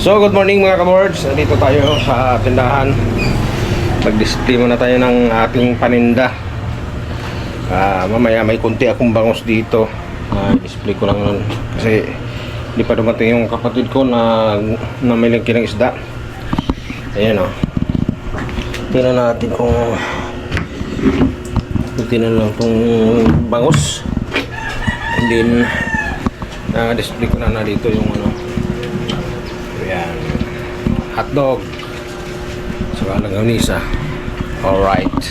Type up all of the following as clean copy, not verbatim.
So good morning mga kaboards. Dito tayo sa tindahan. Mag-display muna tayo ng ating paninda. Mamaya may kunti akong bangos dito. Display ko lang nun kasi hindi pa dumating yung kapatid ko na namilingki ng isda. Ayan o. Tingnan natin kung tingnan lang itong bangos. And then display ko na dito yung ano. Ayan. Hotdog. Saka langganisa. Alright.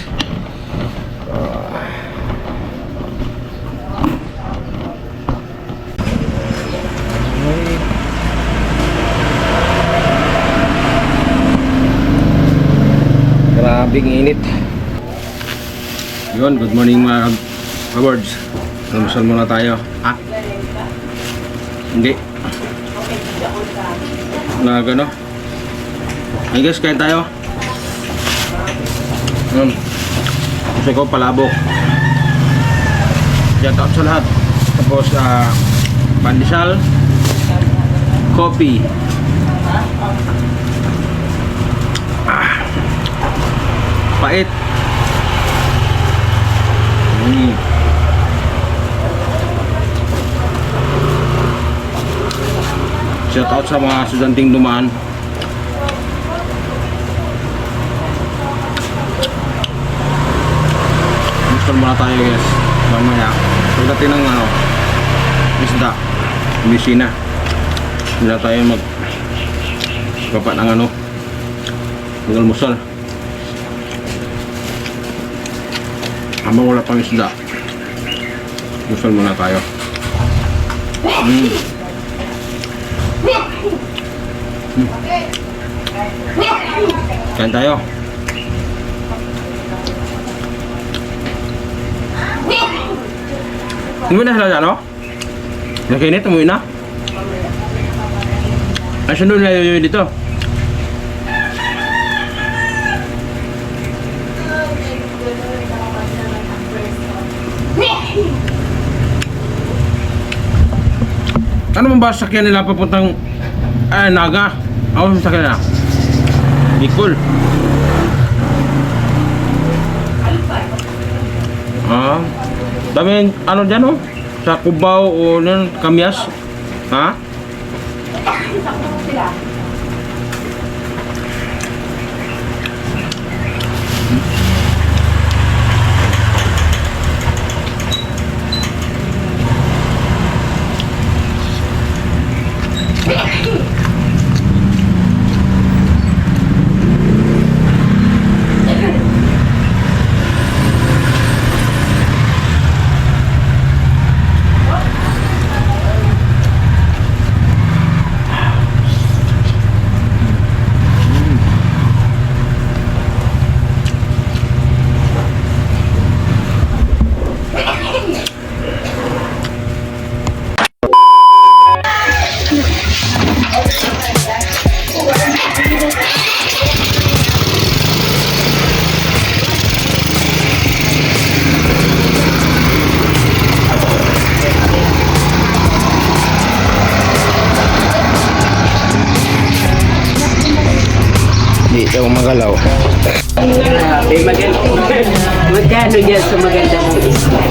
Grabing init. Yun, good morning mga kaboards. Almusal muna tayo. Hindi. Na gano. Ay guys, kain tayo. Gusto ko palabok. Shout out sa lahat. Tapos pandesal, coffee. Pait. Shout out sa mga estudyanteng dumaan. Gusto muna tayo guys. Mamaya pagdating ng isda, bisina, hindi na tayo magpapat ng mag-almusal. Habang wala pang isda, almusal muna tayo. Kain tayo. Umuwi na sila dyan, no? Nakinit, umuwi na? Ay, saan doon na yun dito? Ano man ba sakyan nila papuntang Naga? Ako sa sakyan nila? Bicol. Dami ano dyan oh? Sa Cubao o Kamyas? Ha? Hindi daw magalaw. Magkano dyan sa magandang isla?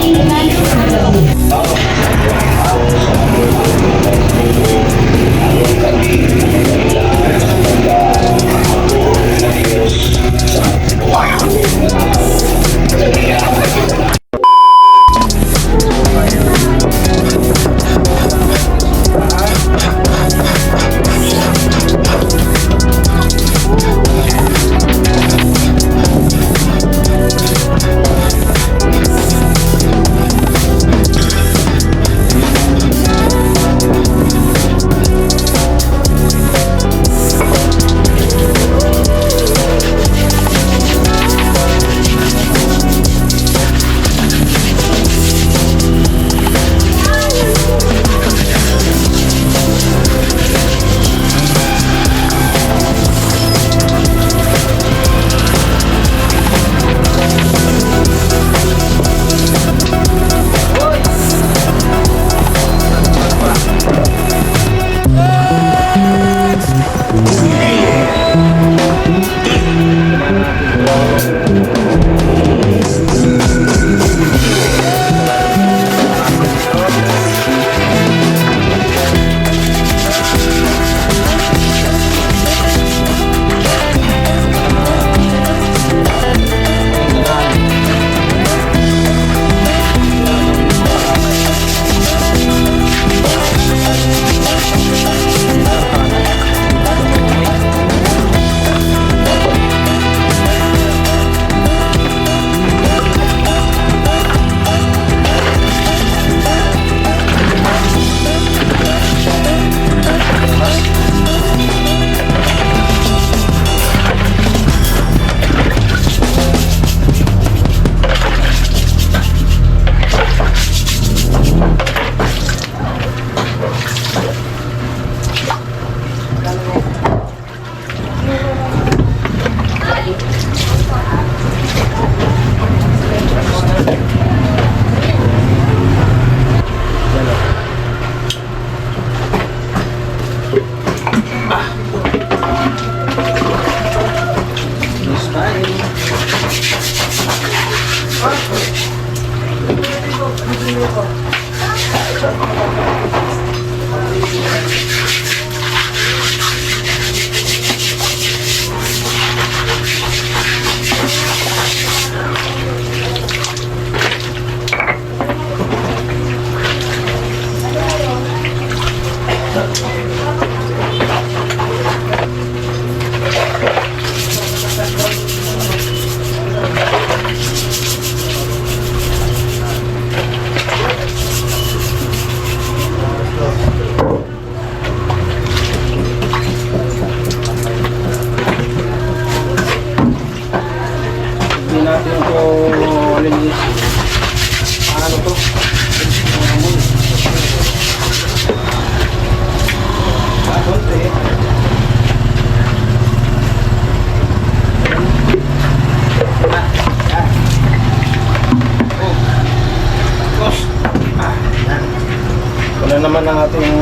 naman ang ating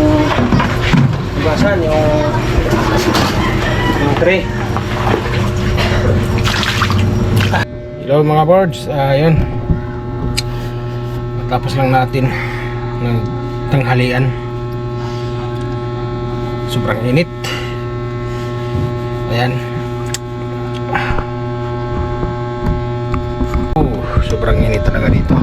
hugasan, yung tray. Hello mga birds, ayun. Tapos lang natin ng tanghalian. Sobrang init. Ayan. Sobrang init talaga dito.